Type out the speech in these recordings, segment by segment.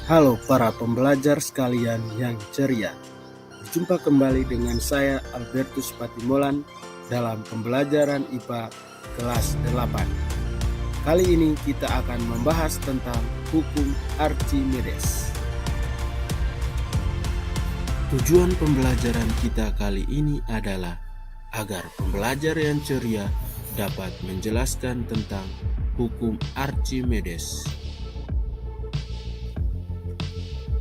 Halo para pembelajar sekalian yang ceria. Berjumpa kembali dengan saya Albertus Patimolan dalam pembelajaran IPA kelas 8. Kali ini kita akan membahas tentang hukum Archimedes. Tujuan pembelajaran kita kali ini adalah agar pembelajar yang ceria dapat menjelaskan tentang hukum Archimedes.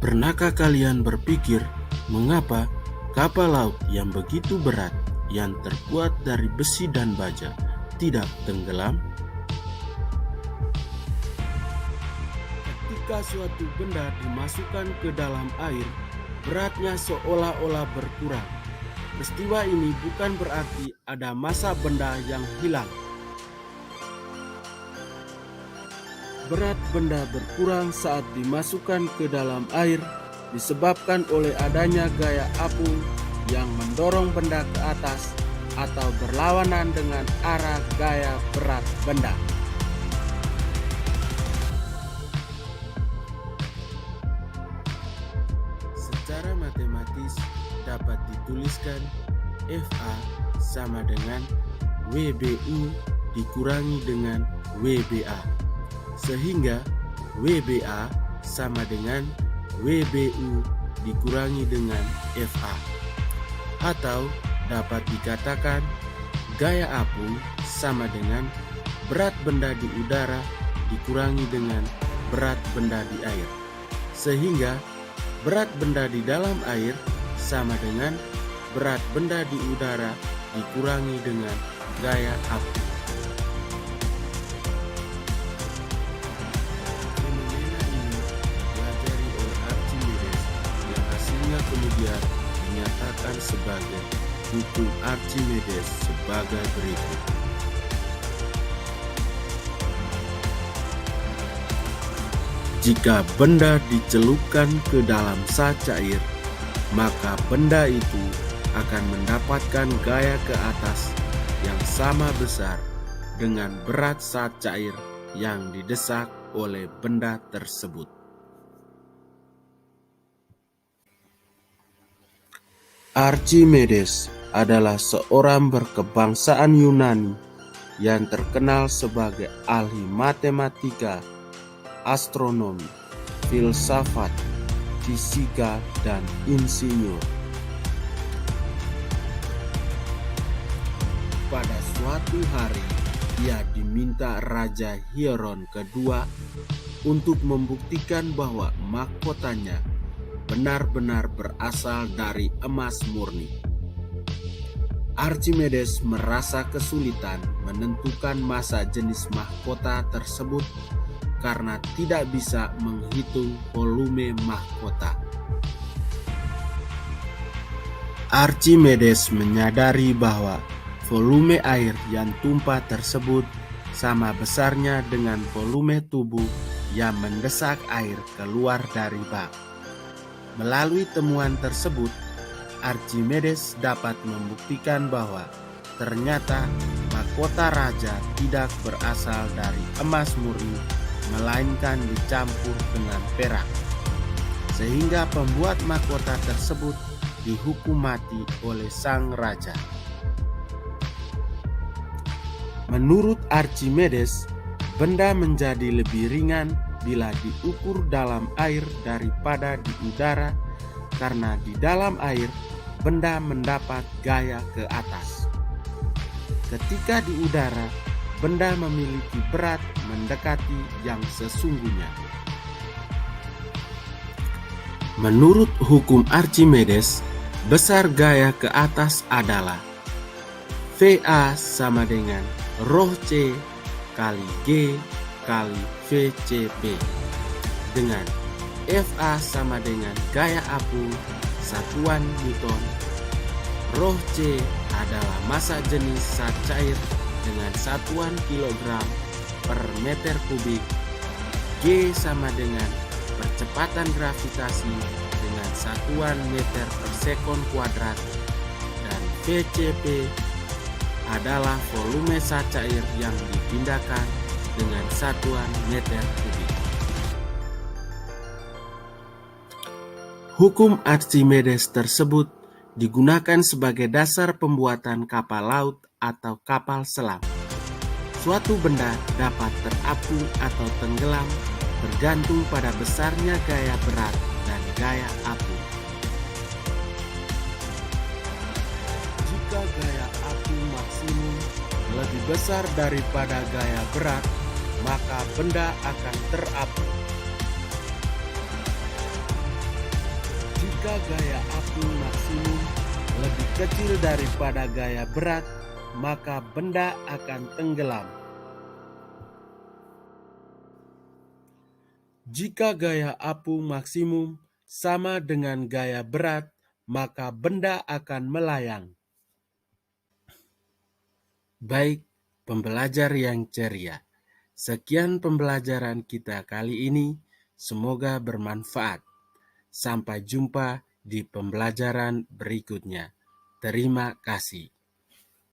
Pernahkah kalian berpikir mengapa kapal laut yang begitu berat yang terbuat dari besi dan baja tidak tenggelam? Ketika suatu benda dimasukkan ke dalam air, beratnya seolah-olah berkurang. Peristiwa ini bukan berarti ada massa benda yang hilang. Berat benda berkurang saat dimasukkan ke dalam air disebabkan oleh adanya gaya apung yang mendorong benda ke atas atau berlawanan dengan arah gaya berat benda. Secara matematis dapat dituliskan FA sama dengan WBU dikurangi dengan WBA. Sehingga WBA sama dengan WBU dikurangi dengan FA. Atau dapat dikatakan gaya apung sama dengan berat benda di udara dikurangi dengan berat benda di air. Sehingga berat benda di dalam air sama dengan berat benda di udara dikurangi dengan gaya apung. Kemudian dinyatakan sebagai hukum Archimedes sebagai berikut. Jika benda dicelupkan ke dalam sat cair, maka benda itu akan mendapatkan gaya ke atas yang sama besar dengan berat sat cair yang didesak oleh benda tersebut. Archimedes adalah seorang berkebangsaan Yunani yang terkenal sebagai ahli matematika, astronomi, filsafat, fisika, dan insinyur. Pada suatu hari, ia diminta Raja Hieron kedua untuk membuktikan bahwa mahkotanya benar-benar berasal dari emas murni. Archimedes merasa kesulitan menentukan massa jenis mahkota tersebut karena tidak bisa menghitung volume mahkota. Archimedes menyadari bahwa volume air yang tumpah tersebut sama besarnya dengan volume tubuh yang mendesak air keluar dari bak. Melalui temuan tersebut, Archimedes dapat membuktikan bahwa ternyata mahkota raja tidak berasal dari emas murni, melainkan dicampur dengan perak. Sehingga pembuat mahkota tersebut dihukum mati oleh sang raja. Menurut Archimedes, benda menjadi lebih ringan bila diukur dalam air daripada di udara, karena di dalam air benda mendapat gaya ke atas. Ketika di udara, benda memiliki berat mendekati yang sesungguhnya. Menurut hukum Archimedes, besar gaya ke atas adalah VA sama dengan ρ C kali G kali VCP, dengan FA sama dengan gaya apung satuan Newton, ρ C adalah massa jenis sat cair dengan satuan kilogram per meter kubik, G sama dengan percepatan gravitasi dengan satuan meter per sekon kuadrat, dan VCP adalah volume sat cair yang dipindahkan dengan satuan meter kubik. Hukum Archimedes tersebut digunakan sebagai dasar pembuatan kapal laut atau kapal selam. Suatu benda dapat terapung atau tenggelam bergantung pada besarnya gaya berat dan gaya apung. Jika gaya apung maksimum lebih besar daripada gaya berat, maka benda akan terapung. Jika gaya apung maksimum lebih kecil daripada gaya berat, maka benda akan tenggelam. Jika gaya apung maksimum sama dengan gaya berat, maka benda akan melayang. Baik, pembelajar yang ceria. Sekian pembelajaran kita kali ini. Semoga bermanfaat. Sampai jumpa di pembelajaran berikutnya. Terima kasih.